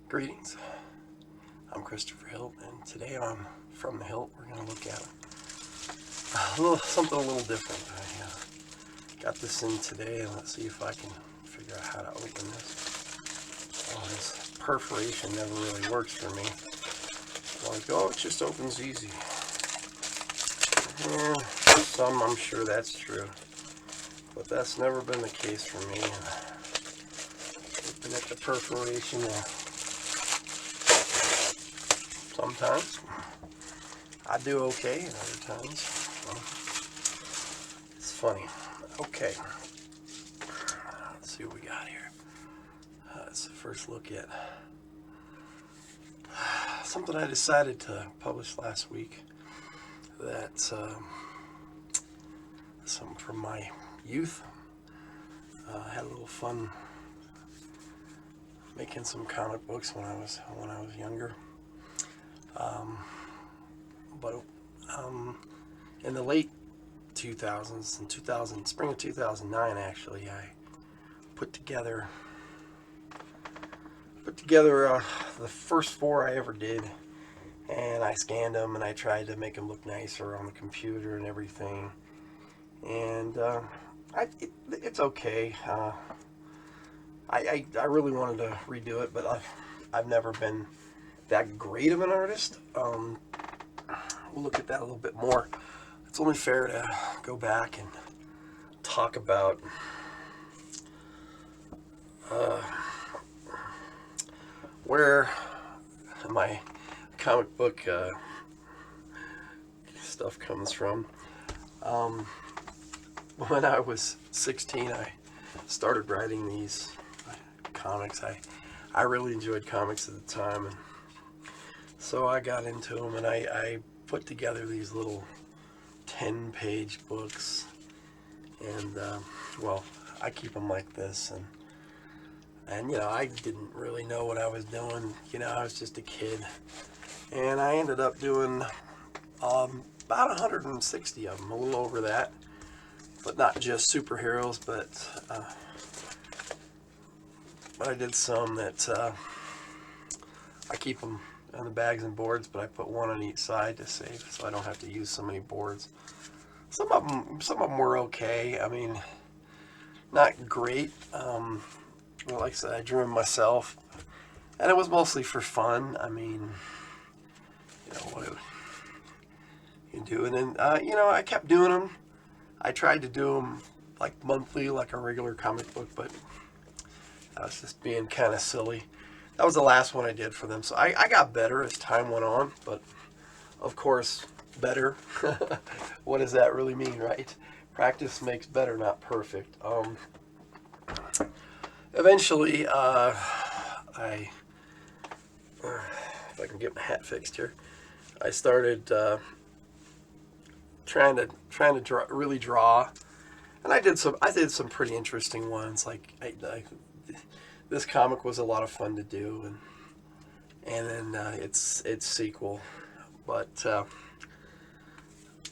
Greetings. I'm Christopher Hilt, and today on From the Hilt, we're going to look at something a little different. I got this in today, and let's see if I can figure out how to open this. Oh, this perforation never really works for me. It just opens easy. And for some, I'm sure that's true, but that's never been the case for me. Looking at the perforation, sometimes I do okay, and other times, well, it's funny. Okay, let's see what we got here. Let's first look at something I decided to publish last week. That's something from my youth. I had a little fun making some comic books when I was younger. But in the late 2000s, spring of 2009, actually, I put together the first 4 I ever did, and I scanned them and I tried to make them look nicer on the computer and everything. And it's okay. I really wanted to redo it, but I've never been that great of an artist. We'll look at that a little bit more. It's only fair to go back and talk about where my comic book stuff comes from. When I was 16, I started writing these comics. I really enjoyed comics at the time, and so I got into them, and I put together these little 10-page books, and I keep them like this, and I didn't really know what I was doing. I was just a kid, and I ended up doing about 160 of them, a little over that, but not just superheroes, but I did some that I keep them on the bags and boards, but I put one on each side to save, so I don't have to use so many boards. Some of them were okay. I mean, not great. Like I said, I drew them myself, and it was mostly for fun. I mean, what you do, and then I kept doing them. I tried to do them like monthly, like a regular comic book, but I was just being kind of silly. That was the last one I did for them. So I got better as time went on, but of course, better. What does that really mean, right? Practice makes better, not perfect. Eventually, if I can get my hat fixed here, I started trying to really draw, and I did some pretty interesting ones. Like this comic was a lot of fun to do, and then its sequel. But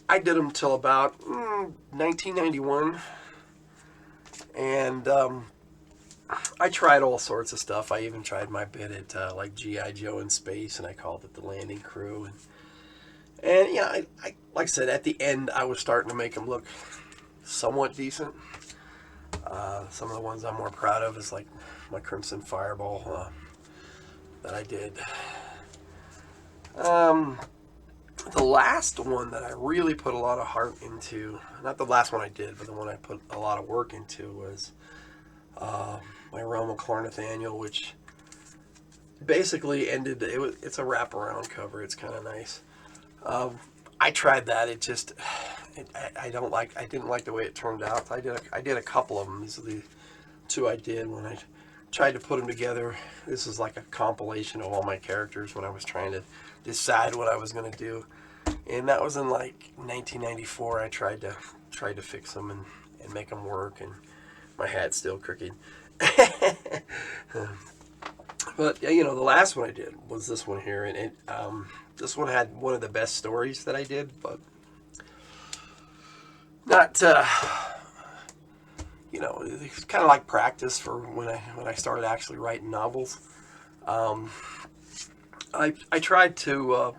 I did them till about 1991, and I tried all sorts of stuff. I even tried my bit at like G.I. Joe in space, and I called it the Landing Crew. And I like I said, at the end, I was starting to make them look somewhat decent. Some of the ones I'm more proud of is like my Crimson Fireball that I did. The last one that I really put a lot of heart into, not the last one I did, but the one I put a lot of work into was my Realm of Clarnathaniel, which basically ended. It's a wraparound cover. It's kind of nice. I tried that. I didn't like the way it turned out. I did a couple of them. These are the 2 I did when I tried to put them together. This is like a compilation of all my characters when I was trying to decide what I was going to do. And that was in like 1994. I tried to fix them and make them work, and my hat's still crooked. But the last one I did was this one here, and this one had one of the best stories that I did, but not it's kind of like practice for when I started actually writing novels. Um, I tried to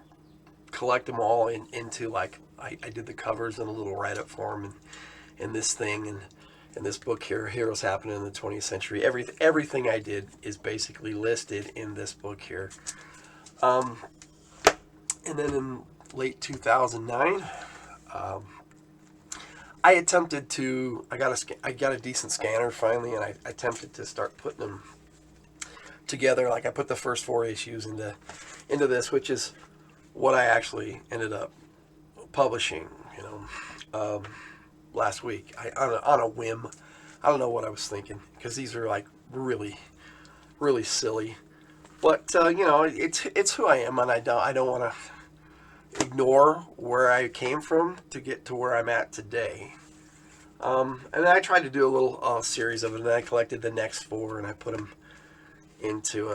collect them all into like I did the covers in a little write-up form and this thing and in this book here, Heroes Happening in the 20th Century. Everything I did is basically listed in this book here. Um, and then in late 2009, um, I attempted to. I got a decent scanner finally, and I attempted to start putting them together. Like I put the first 4 issues into this, which is what I actually ended up publishing. Last week, on a whim. I don't know what I was thinking because these are like really, really silly. But it's who I am, and I don't want to ignore where I came from to get to where I'm at today. And I tried to do a little series of it, and then I collected the next 4, and I put them into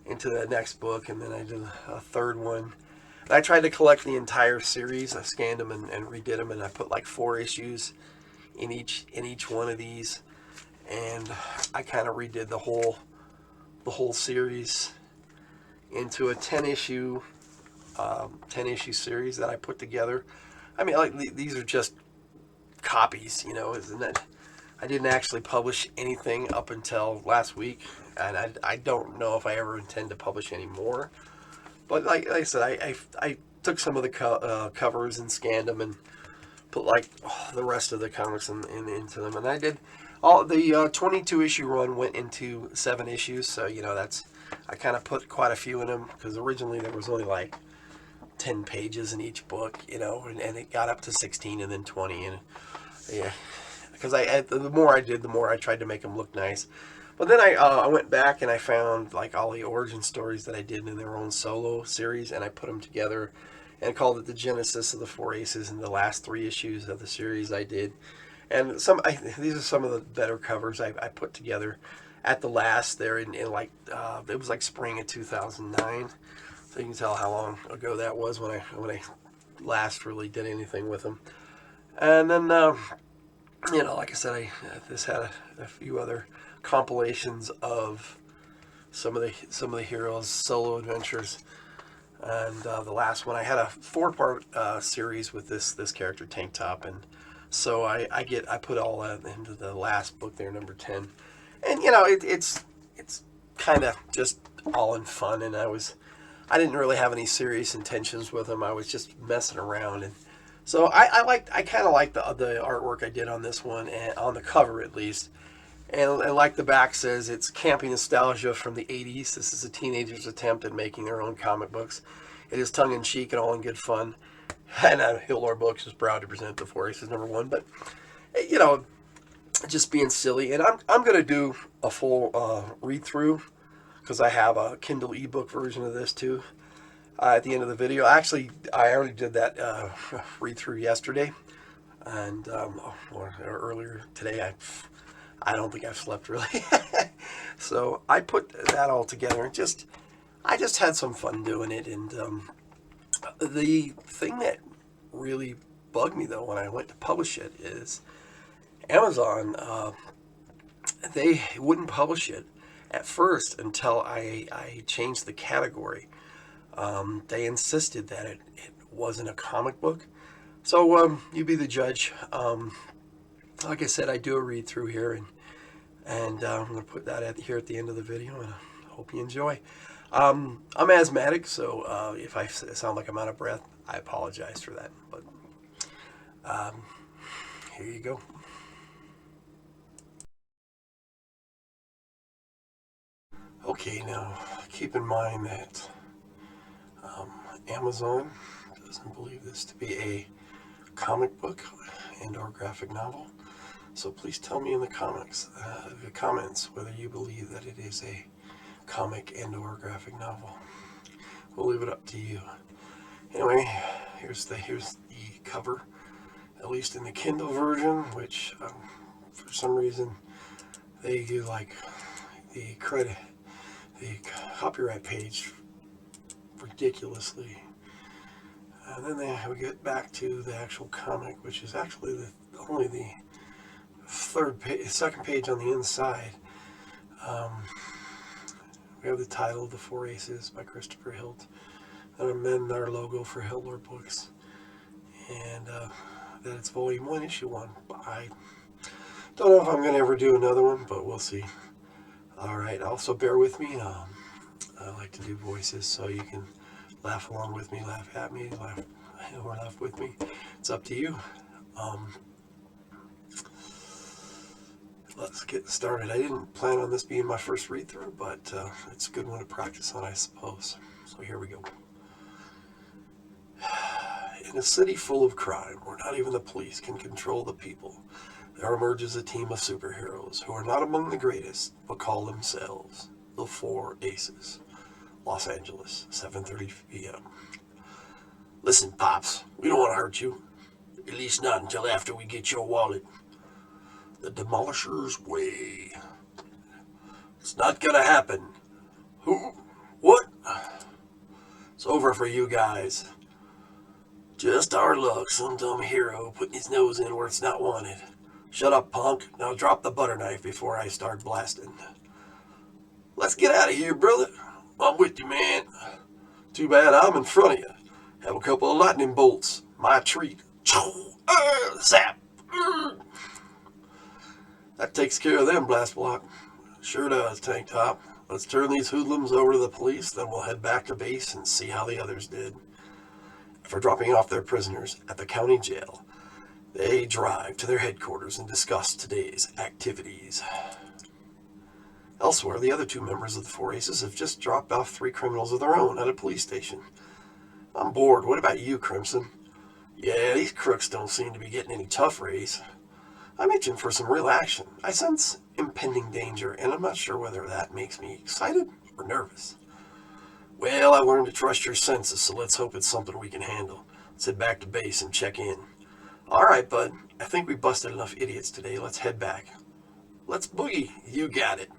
the next book, and then I did a third one. And I tried to collect the entire series. I scanned them and redid them, and I put like 4 issues in each one of these, and I kind of redid the whole series into a 10 issue series that I put together. I mean, like these are just copies, isn't it? I didn't actually publish anything up until last week, and I don't know if I ever intend to publish any more. But like I said, I took some of the covers and scanned them and put like the rest of the comics into them, and I did all the 22 issue run went into 7 issues, so I kind of put quite a few in them because originally there was only like 10 pages in each book, and it got up to 16 and then 20, and yeah, because the more I did, the more I tried to make them look nice. But then I went back and I found like all the origin stories that I did in their own solo series, and I put them together and called it the Genesis of the 4 Aces, and the last 3 issues of the series I did. And these are some of the better covers I put together at the last there in like it was like spring of 2009, so you can tell how long ago that was when I last really did anything with them. And then like I said, this had a few other compilations of some of the heroes' solo adventures. And the last one, I had a 4-part series with this character Tank Top, and so I put all that into the last book there, number 10. And it's kind of just all in fun, and I didn't really have any serious intentions with them. I was just messing around, and so I kind of liked the artwork I did on this one, and on the cover at least. And like the back says, it's campy nostalgia from the 80s. This is a teenager's attempt at making their own comic books. It is tongue-in-cheek and all in good fun. And Hill Lore Books is proud to present the 4 Aces #1. But, just being silly. And I'm going to do a full read-through because I have a Kindle ebook version of this too at the end of the video. Actually, I already did that read-through yesterday. And or earlier today, I don't think I've slept really. So I put that all together and I just had some fun doing it. And the thing that really bugged me though when I went to publish it is Amazon. They wouldn't publish it at first until I changed the category. They insisted that it wasn't a comic book. So you be the judge. Like I said, I do a read through here, and I'm going to put that here at the end of the video, and I hope you enjoy. I'm asthmatic, so if I sound like I'm out of breath, I apologize for that. But here you go. Okay, now keep in mind that Amazon doesn't believe this to be a comic book and or graphic novel. So please tell me in the comments whether you believe that it is a comic and or graphic novel. We'll leave it up to you. Anyway, here's the cover, at least in the Kindle version, which for some reason they do like the copyright page ridiculously. And then we get back to the actual comic, which is actually only the second page on the inside. We have the title of The Four Aces by Christopher Hilt. And amend our logo for Hitler Books. And that it's Volume 1, Issue 1. I don't know if I'm going to ever do another one, but we'll see. Alright, also bear with me. I like to do voices so you can laugh along with me, laugh at me, or laugh with me. It's up to you. Let's get started. I didn't plan on this being my first read-through, but it's a good one to practice on, I suppose. So here we go. In a city full of crime, where not even the police can control the people, there emerges a team of superheroes who are not among the greatest, but call themselves the Four Aces. Los Angeles, 7:30 p.m. Listen, Pops, we don't want to hurt you. At least not until after we get your wallet. The Demolisher's way. It's not gonna happen. Who? What? It's over for you guys. Just our luck, some dumb hero putting his nose in where it's not wanted. Shut up, punk. Now drop the butter knife before I start blasting. Let's get out of here, brother. I'm with you, man. Too bad I'm in front of you. Have a couple of lightning bolts. My treat. Zap. That takes care of them, Blast Block. Sure does, Tank Top. Let's turn these hoodlums over to the police, then we'll head back to base and see how the others did. After dropping off their prisoners at the county jail, they drive to their headquarters and discuss today's activities. Elsewhere, the other two members of the Four Aces have just dropped off 3 criminals of their own at a police station. I'm bored. What about you, Crimson? Yeah, these crooks don't seem to be getting any tough rays. I'm itching for some real action. I sense impending danger, and I'm not sure whether that makes me excited or nervous. Well, I learned to trust your senses, so let's hope it's something we can handle. Let's head back to base and check in. All right, bud. I think we busted enough idiots today. Let's head back. Let's boogie. You got it.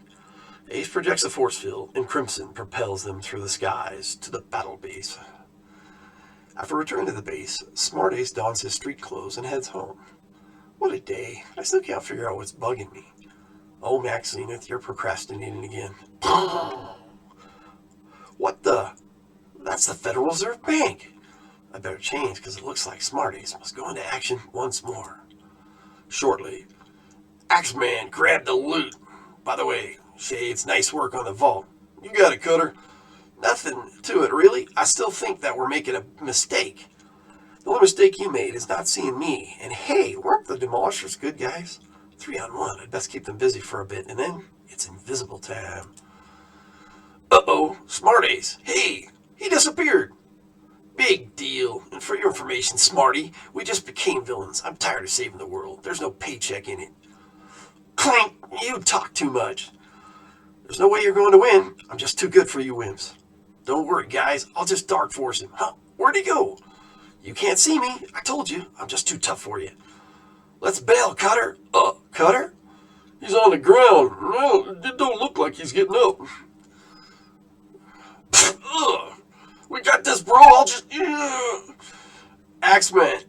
Ace projects a force field, and Crimson propels them through the skies to the battle base. After returning to the base, Smart Ace dons his street clothes and heads home. What a day. I still can't figure out what's bugging me. Oh, Max Zenith, you're procrastinating again. What the? That's the Federal Reserve Bank. I better change because it looks like Smart Ace must go into action once more. Shortly, Axeman, grab the loot. By the way, Shades, nice work on the vault. You got it, Cutter. Nothing to it, really. I still think that we're making a mistake. The only mistake you made is not seeing me. And hey, weren't the Demolishers good guys? 3-on-1. I'd best keep them busy for a bit, and then it's invisible time. Uh-oh, Smart Ace. Hey, he disappeared. Big deal. And for your information, Smarty, we just became villains. I'm tired of saving the world. There's no paycheck in it. Clink, you talk too much. There's no way you're going to win. I'm just too good for you wimps. Don't worry, guys. I'll just Dark Force him. Huh? Where'd he go? You can't see me. I told you. I'm just too tough for you. Let's bail, Cutter. Cutter? He's on the ground. No, it don't look like he's getting up. We got this, bro. I'll just... Axeman,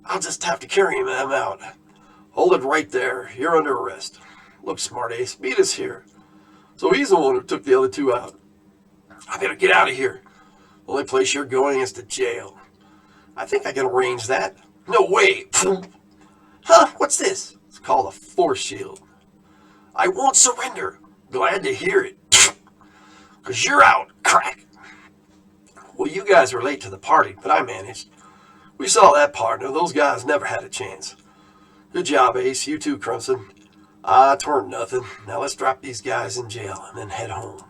I'll just have to carry him out. Hold it right there. You're under arrest. Look, Smart Ace, meet us here. So he's the one who took the other two out. I better get out of here. The only place you're going is to jail. I think I can arrange that. No way. Huh? What's this? It's called a force shield. I won't surrender. Glad to hear it. Because you're out. Crack. Well, you guys were late to the party, but I managed. We saw that partner. Those guys never had a chance. Good job, Ace. You too, Crimson. Twerk nothing. Now let's drop these guys in jail and then head home.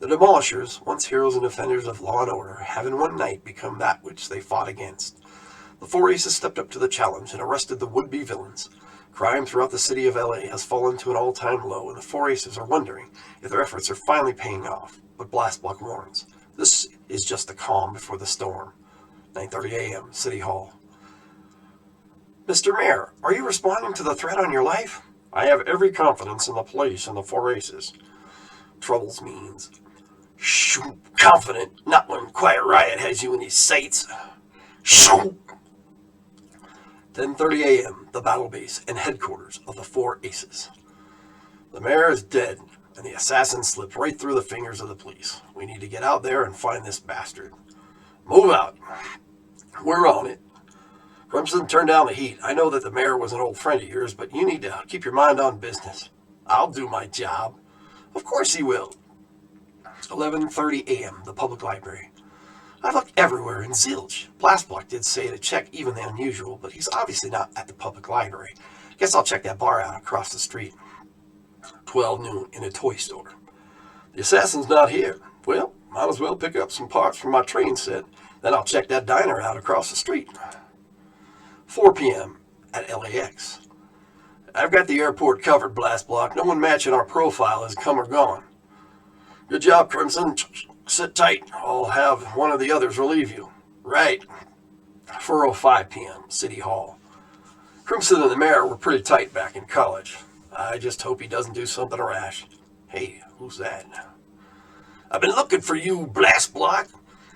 The Demolishers, once heroes and defenders of law and order, have in one night become that which they fought against. The Four Aces stepped up to the challenge and arrested the would-be villains. Crime throughout the city of LA has fallen to an all-time low, and the Four Aces are wondering if their efforts are finally paying off. But Blast Block warns, this is just the calm before the storm. 9:30 a.m., City Hall. Mr. Mayor, are you responding to the threat on your life? I have every confidence in the police and the Four Aces. Troubles means. Shoo, confident, not when Quiet Riot has you in his sights. Shoo. 10:30 a.m., the battle base and headquarters of the Four Aces. The mayor is dead, and the assassin slipped right through the fingers of the police. We need to get out there and find this bastard. Move out. We're on it. Crimson, turn down the heat. I know that the mayor was an old friend of yours, but you need to keep your mind on business. I'll do my job. Of course he will. 11:30 a.m., the public library. I looked everywhere in zilch. Blastblock did say to check even the unusual, but he's obviously not at the public library. Guess I'll check that bar out across the street. 12 noon in a toy store. The assassin's not here. Well, might as well pick up some parts from my train set. Then I'll check that diner out across the street. 4 p.m. at LAX. I've got the airport covered, Blastblock. No one matching our profile has come or gone. Good job, Crimson. Sit tight. I'll have one of the others relieve you. Right. 4:05 p.m. City Hall. Crimson and the mayor were pretty tight back in college. I just hope he doesn't do something rash. Hey, who's that? I've been looking for you, Blastblock,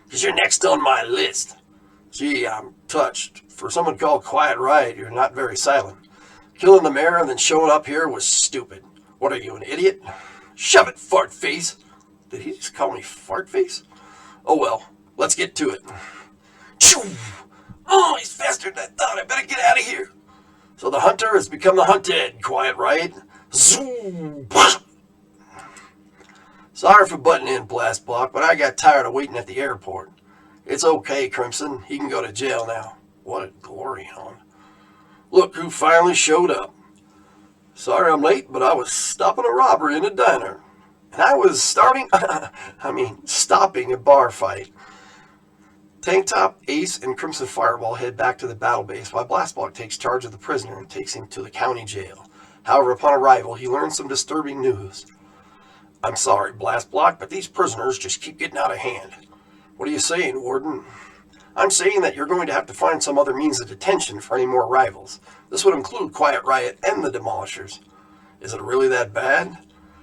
because you're next on my list. Gee, I'm touched. For someone called Quiet Riot, you're not very silent. Killing the mayor and then showing up here was stupid. What are you, an idiot? Shove it, fart face. Did he just call me fart face? Oh well, let's get to it. Choo! Oh, he's faster than I thought. I better get out of here. So the hunter has become the hunted. Quiet Riot. Zoom! Sorry for butting in, Blastblock, but I got tired of waiting at the airport. It's okay, Crimson. He can go to jail now. What a glory hunt. Look who finally showed up. Sorry I'm late, but I was stopping a robbery in a diner. And I was stopping a bar fight. Tank Top, Ace, and Crimson Fireball head back to the battle base while Blastblock takes charge of the prisoner and takes him to the county jail. However, upon arrival, he learns some disturbing news. I'm sorry, Blastblock, but these prisoners just keep getting out of hand. What are you saying, Warden? I'm saying that you're going to have to find some other means of detention for any more rivals. This would include Quiet Riot and the Demolishers. Is it really that bad?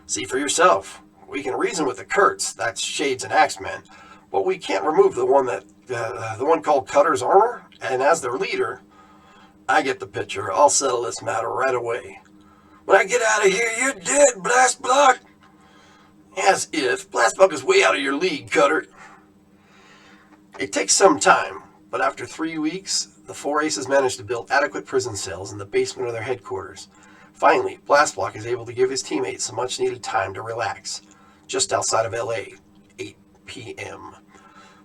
See for yourself. We can reason with the Kurtz, that's Shades and Axemen, but we can't remove the one called Cutter's Armor, and as their leader, I get the picture. I'll settle this matter right away. When I get out of here, you're dead, Blastblock. As if. Blastblock is way out of your league, Cutter. It takes some time, but after 3 weeks, the four aces managed to build adequate prison cells in the basement of their headquarters. Finally, Blastblock is able to give his teammates some much-needed time to relax, just outside of LA, 8 p.m.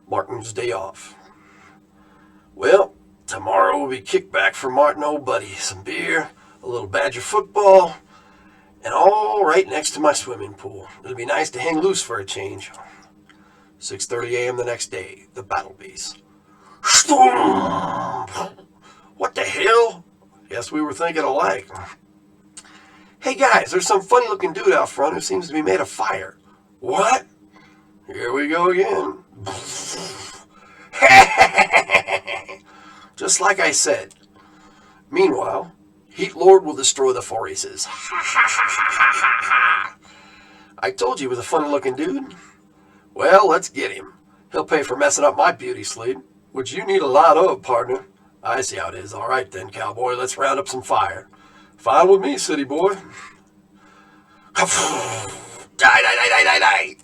Martin's day off. Well, tomorrow will be kickback for Martin, old buddy. Some beer, a little Badger football, and all right next to my swimming pool. It'll be nice to hang loose for a change. 6:30 a.m. the next day, the battle base. What the hell? Guess we were thinking alike. Hey guys, there's some funny looking dude out front who seems to be made of fire. What? Here we go again. Just like I said. Meanwhile, Heat Lord will destroy the four aces. I told you he was a funny looking dude. Well, let's get him. He'll pay for messing up my beauty sleep, which you need a lot of, partner. I see how it is. All right then, cowboy, let's round up some fire. Fine with me, city boy. Die.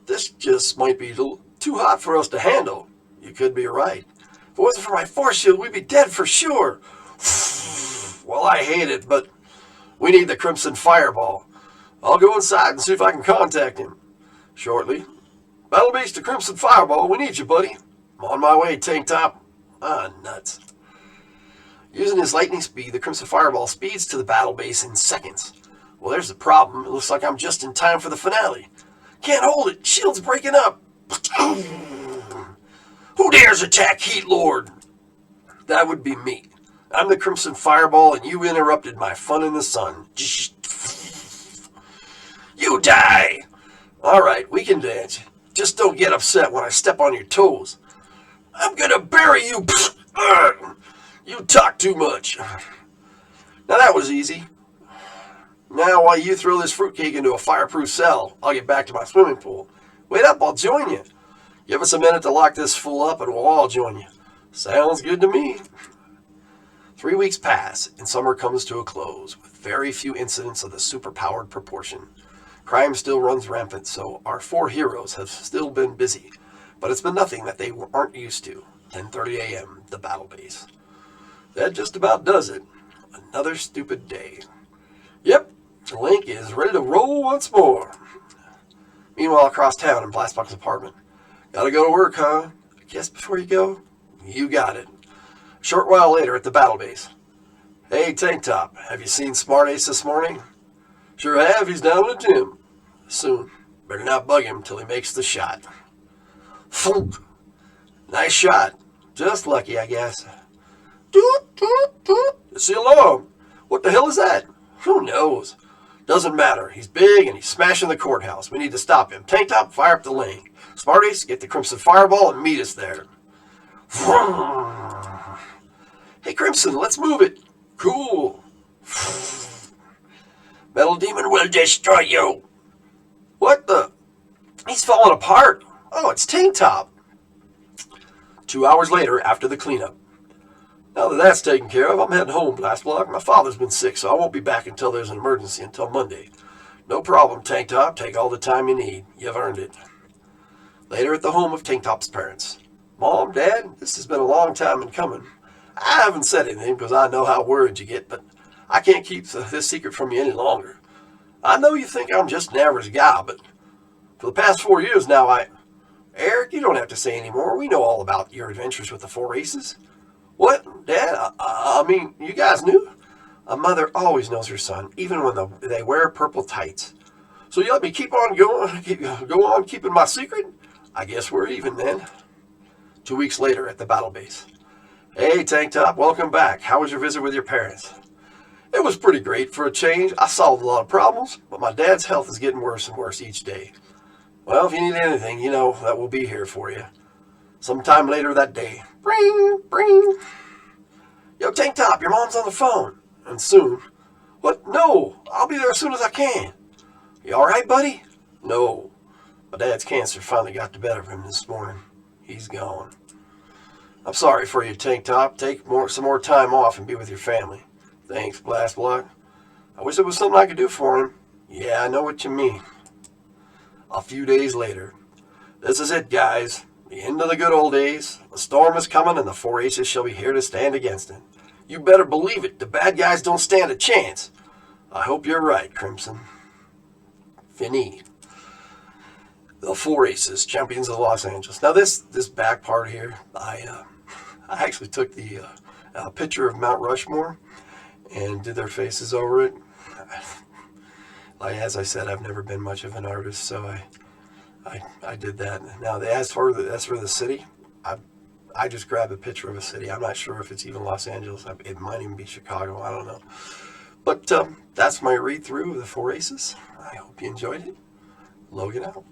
This just might be too hot for us to handle. You could be right. If it wasn't for my force shield, we'd be dead for sure. Well, I hate it, but we need the Crimson Fireball. I'll go inside and see if I can contact him. Shortly. Battle Base to Crimson Fireball, we need you, buddy. I'm on my way, Tank Top. Ah, nuts. Using his lightning speed, the Crimson Fireball speeds to the battle base in seconds. Well, there's the problem. It looks like I'm just in time for the finale. Can't hold it. Shield's breaking up. Who dares attack Heat Lord? That would be me. I'm the Crimson Fireball, and you interrupted my fun in the sun. You die! All right, we can dance. Just don't get upset when I step on your toes. I'm gonna bury you. You talk too much. Now that was easy. Now while you throw this fruitcake into a fireproof cell, I'll get back to my swimming pool. Wait up, I'll join you. Give us a minute to lock this fool up and we'll all join you. Sounds good to me. 3 weeks pass and summer comes to a close with very few incidents of the superpowered proportion. Crime still runs rampant, so our four heroes have still been busy. But it's been nothing that they aren't used to. 10:30 a.m., the battle base. That just about does it. Another stupid day. Yep, the Link is ready to roll once more. Meanwhile, across town in Blastbox's apartment. Gotta go to work, huh? I guess before you go, you got it. A short while later at the battle base. Hey, Tank Top, have you seen Smart Ace this morning? Sure have, he's down at the gym. Soon. Better not bug him till he makes the shot. Thunk. Nice shot. Just lucky, I guess. Doot, doot, doot. It's the alarm. What the hell is that? Who knows? Doesn't matter. He's big and he's smashing the courthouse. We need to stop him. Tank Top, fire up the Link. Smarties, get the Crimson Fireball and meet us there. Hey, Crimson, let's move it. Cool. Metal Demon will destroy you. What the? He's falling apart. Oh, it's Tank Top. 2 hours later, after the cleanup. Now that that's taken care of, I'm heading home, Blastblock. My father's been sick, so I won't be back until there's an emergency until Monday. No problem, Tank Top. Take all the time you need. You've earned it. Later at the home of Tank Top's parents. Mom, Dad, this has been a long time in coming. I haven't said anything because I know how worried you get, but I can't keep this secret from you any longer. I know you think I'm just an average guy, but for the past 4 years now, Eric, you don't have to say any more. We know all about your adventures with the Four Aces. What, Dad? I mean, you guys knew? A mother always knows her son, even when they wear purple tights. So you let me keep on keeping my secret? I guess we're even then. 2 weeks later at the battle base. Hey, Tank Top, welcome back. How was your visit with your parents? It was pretty great for a change. I solved a lot of problems, but my dad's health is getting worse and worse each day. Well, if you need anything, you know that we'll be here for you. Sometime later that day. Bring, bring. Yo, Tank Top, your mom's on the phone. And soon. What? No, I'll be there as soon as I can. You all right, buddy? No. My dad's cancer finally got the better of him this morning. He's gone. I'm sorry for you, Tank Top. Take some more time off and be with your family. Thanks, Blastblock. I wish there was something I could do for him. Yeah, I know what you mean. A few days later. This is it, guys. The end of the good old days. The storm is coming and the Four Aces shall be here to stand against it. You better believe it. The bad guys don't stand a chance. I hope you're right, Crimson. Fini. The Four Aces, champions of Los Angeles. Now this back part here, I actually took the picture of Mount Rushmore and did their faces over it. Like as I said, I've never been much of an artist, so I did that. Now as for the city, I just grabbed a picture of a city. I'm not sure if it's even Los Angeles. It might even be Chicago. I don't know. But that's my read through of the Four Aces. I hope you enjoyed it. Logan out.